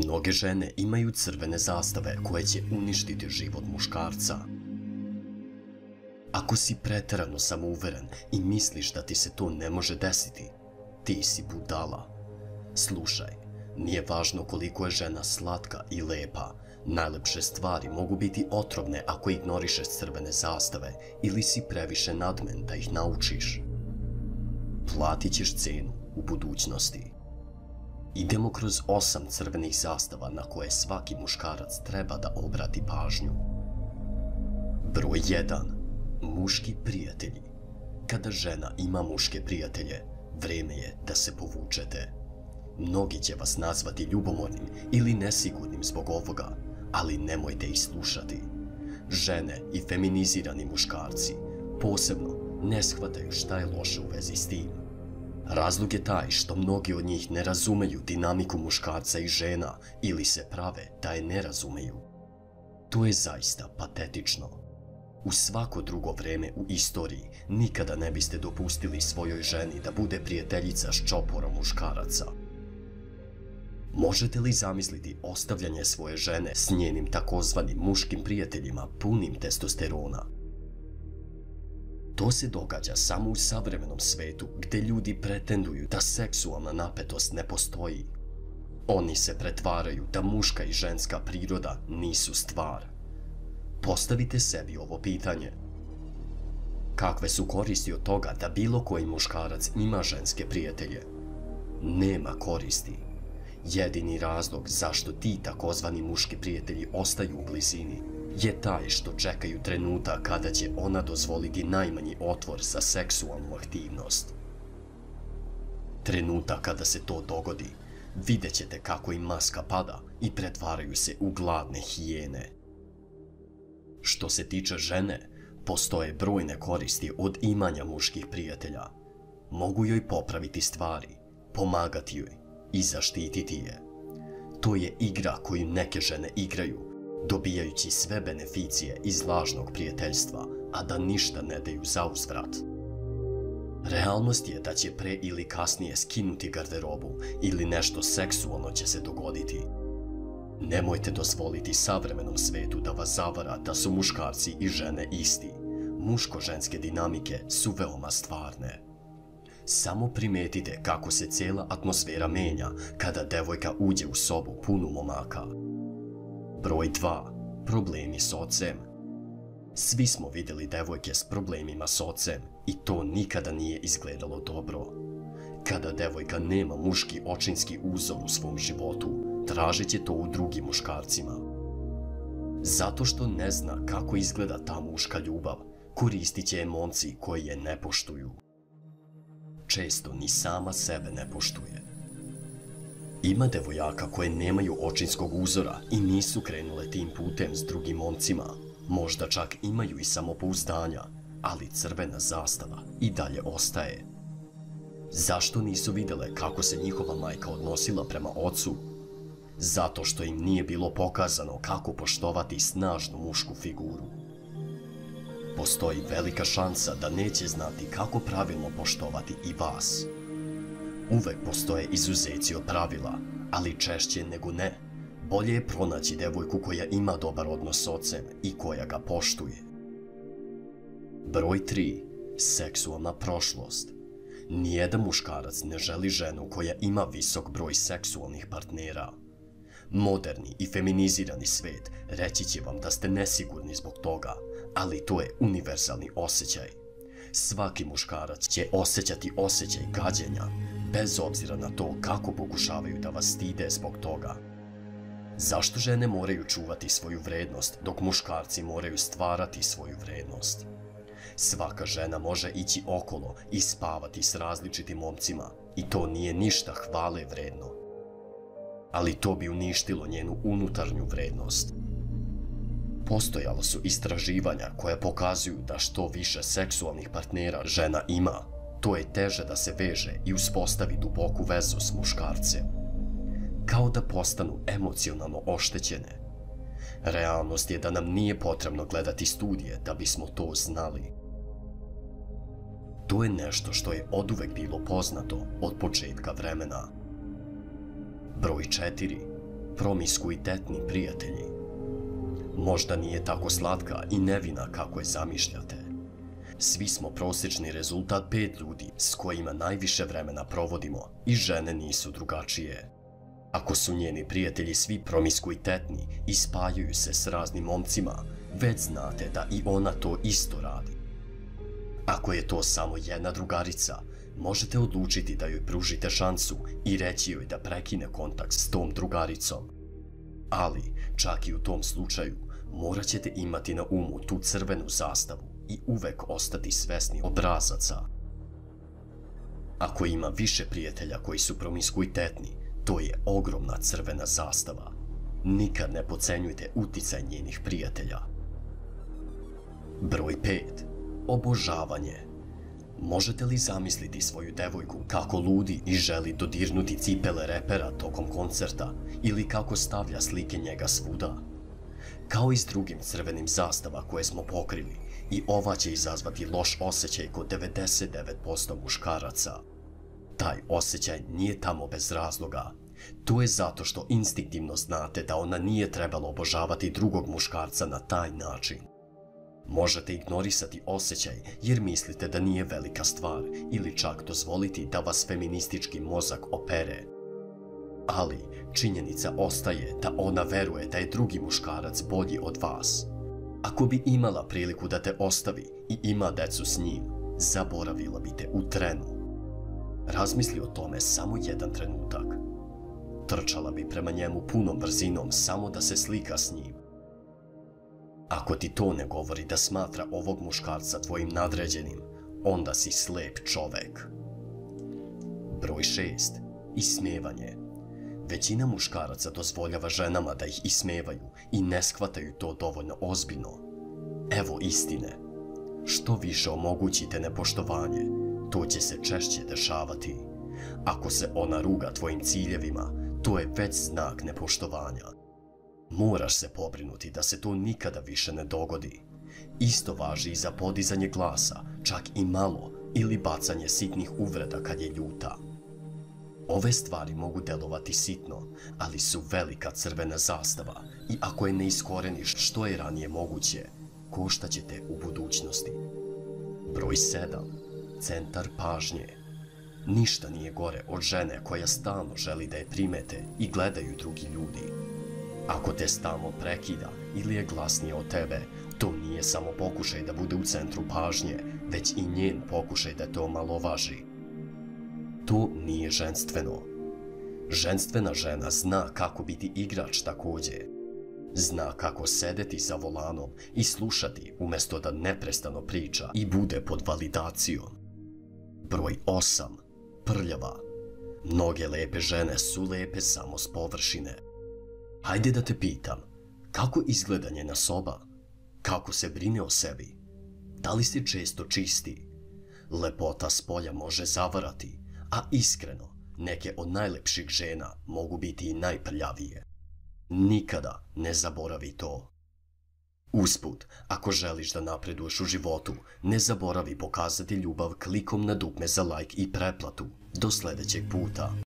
Mnoge žene imaju crvene zastave koje će uništiti život muškarca. Ako si preterano samouveren i misliš da ti se to ne može desiti, ti si budala. Slušaj, nije važno koliko je žena slatka i lepa, najlepše stvari mogu biti otrovne ako ignorišeš crvene zastave ili si previše nadmen da ih naučiš. Platit ćeš cenu u budućnosti. Idemo kroz 8 crvenih zastava na koje svaki muškarac treba da obrati pažnju. Broj 1. Muški prijatelji. Kada žena ima muške prijatelje, vreme je da se povučete. Mnogi će vas nazvati ljubomornim ili nesigurnim zbog ovoga, ali nemojte ih slušati. Žene i feminizirani muškarci posebno ne shvataju šta je loše u vezi s tim. Razlog je taj što mnogi od njih ne razumeju dinamiku muškarca i žena ili se prave da je ne razumeju. To je zaista patetično. U svako drugo vreme u istoriji nikada ne biste dopustili svojoj ženi da bude prijateljica s čoporom muškaraca. Možete li zamisliti ostavljanje svoje žene s njenim takozvanim muškim prijateljima punim testosterona? To se događa samo u savremenom svetu gdje ljudi pretenduju da seksualna napetost ne postoji. Oni se pretvaraju da muška i ženska priroda nisu stvar. Postavite sebi ovo pitanje. Kakve su koristi od toga da bilo koji muškarac ima ženske prijatelje? Nema koristi. Jedini razlog zašto ti takozvani muški prijatelji ostaju u blizini je taj što čekaju trenutak kada će ona dozvoliti najmanji otvor za seksualnu aktivnost. Trenutak kada se to dogodi, vidjet ćete kako im maska pada i pretvaraju se u gladne hijene. Što se tiče žene, postoje brojne koristi od imanja muških prijatelja. Mogu joj popraviti stvari, pomagati joj i zaštititi je. To je igra koju neke žene igraju, dobijajući sve beneficije iz lažnog prijateljstva, a da ništa ne daju zauzvrat. Realnost je da će pre ili kasnije skinuti garderobu ili nešto seksualno će se dogoditi. Nemojte dozvoliti savremenom svetu da vas zavara da su muškarci i žene isti. Muško-ženske dinamike su veoma stvarne. Samo primetite kako se cijela atmosfera menja kada devojka uđe u sobu punu momaka. Broj 2. Problemi s ocem. Svi smo vidjeli devojke s problemima s ocem i to nikada nije izgledalo dobro. Kada devojka nema muški očinski uzor u svom životu, tražit će to u drugim muškarcima. Zato što ne zna kako izgleda ta muška ljubav, koristit će je momci koji je ne poštuju. Često ni sama sebe ne poštuje. Ima devojaka koje nemaju očinskog uzora i nisu krenule tim putem s drugim momcima. Možda čak imaju i samopouzdanja, ali crvena zastava i dalje ostaje. Zašto nisu vidjele kako se njihova majka odnosila prema ocu? Zato što im nije bilo pokazano kako poštovati snažnu mušku figuru. Postoji velika šansa da neće znati kako pravilno poštovati i vas. Uvek postoje izuzeci od pravila, ali češće nego ne. Bolje je pronaći devojku koja ima dobar odnos s ocem i koja ga poštuje. Broj 3. Seksualna prošlost. Nijedan muškarac ne želi ženu koja ima visok broj seksualnih partnera. Moderni i feminizirani svet reći će vam da ste nesigurni zbog toga, ali to je univerzalni osjećaj. Svaki muškarac će osjećati osjećaj gađenja, bez obzira na to kako pokušavaju da vas stide zbog toga. Zašto žene moraju čuvati svoju vrednost, dok muškarci moraju stvarati svoju vrednost? Svaka žena može ići okolo i spavati s različitim momcima i to nije ništa hvale vredno. Ali to bi uništilo njenu unutarnju vrednost. Postojala su istraživanja koja pokazuju da što više seksualnih partnera žena ima, to je teže da se veže i uspostavi duboku vezu s muškarcem. Kao da postanu emocionalno oštećene. Realnost je da nam nije potrebno gledati studije da bismo to znali. To je nešto što je oduvek bilo poznato od početka vremena. Broj 4. promiskuitetni prijatelji. Možda nije tako slatka i nevina kako je zamišljate. Svi smo prosječni rezultat 5 ljudi s kojima najviše vremena provodimo i žene nisu drugačije. Ako su njeni prijatelji svi promiskuitetni i spajaju se s raznim momcima, već znate da i ona to isto radi. Ako je to samo jedna drugarica, možete odlučiti da joj pružite šansu i reći joj da prekine kontakt s tom drugaricom. Ali, čak i u tom slučaju, morat ćete imati na umu tu crvenu zastavu i uvek ostati svesni obrazaca. Ako ima više prijatelja koji su promiskuitetni, to je ogromna crvena zastava. Nikad ne podcenjujte uticaj njenih prijatelja. Broj 5. Obožavanje. Možete li zamisliti svoju devojku kako ludi i želi dodirnuti cipele repera tokom koncerta ili kako stavlja slike njega svuda? Kao i s drugim crvenim zastava koje smo pokrili, i ova će izazvati loš osjećaj kod 99% muškaraca. Taj osjećaj nije tamo bez razloga. To je zato što instinktivno znate da ona nije trebala obožavati drugog muškarca na taj način. Možete ignorisati osjećaj jer mislite da nije velika stvar ili čak dozvoliti da vas feministički mozak opere. Ali činjenica ostaje da ona veruje da je drugi muškarac bolji od vas. Ako bi imala priliku da te ostavi i ima decu s njim, zaboravila bi te u trenu. Razmisli o tome samo jedan trenutak. Trčala bi prema njemu punom brzinom samo da se slika s njim. Ako ti to ne govori da smatra ovog muškarca tvojim nadređenim, onda si slep čovek. Broj 6. Ismevanje. Većina muškaraca dozvoljava ženama da ih ismevaju i ne shvataju to dovoljno ozbiljno. Evo istine. Što više omogućite nepoštovanje, to će se češće dešavati. Ako se ona ruga tvojim ciljevima, to je već znak nepoštovanja. Moraš se pobrinuti da se to nikada više ne dogodi. Isto važi i za podizanje glasa, čak i malo, ili bacanje sitnih uvreda kad je ljuta. Ove stvari mogu delovati sitno, ali su velika crvena zastava i ako je ne iskoreniš što je ranije moguće, koštaće te u budućnosti. Broj 7. Centar pažnje. Ništa nije gore od žene koja stalno želi da je primete i gledaju drugi ljudi. Ako te stalno prekida ili je glasnije od tebe, to nije samo pokušaj da bude u centru pažnje, već i njen pokušaj da te omalovaži. To nije ženstveno. Ženstvena žena zna kako biti igrač takođe. Zna kako sedeti za volanom i slušati umjesto da neprestano priča i bude pod validacijom. Broj 8. Prljava. Mnoge lepe žene su lepe samo s površine. Hajde da te pitam, kako izgleda njena soba? Kako se brine o sebi? Da li si često čisti? Lepota spolja može zavarati, a iskreno, neke od najlepših žena mogu biti i najprljavije. Nikada ne zaboravi to. Usput, ako želiš da napreduješ u životu, ne zaboravi pokazati ljubav klikom na dugme za like i pretplatu. Do sljedećeg puta.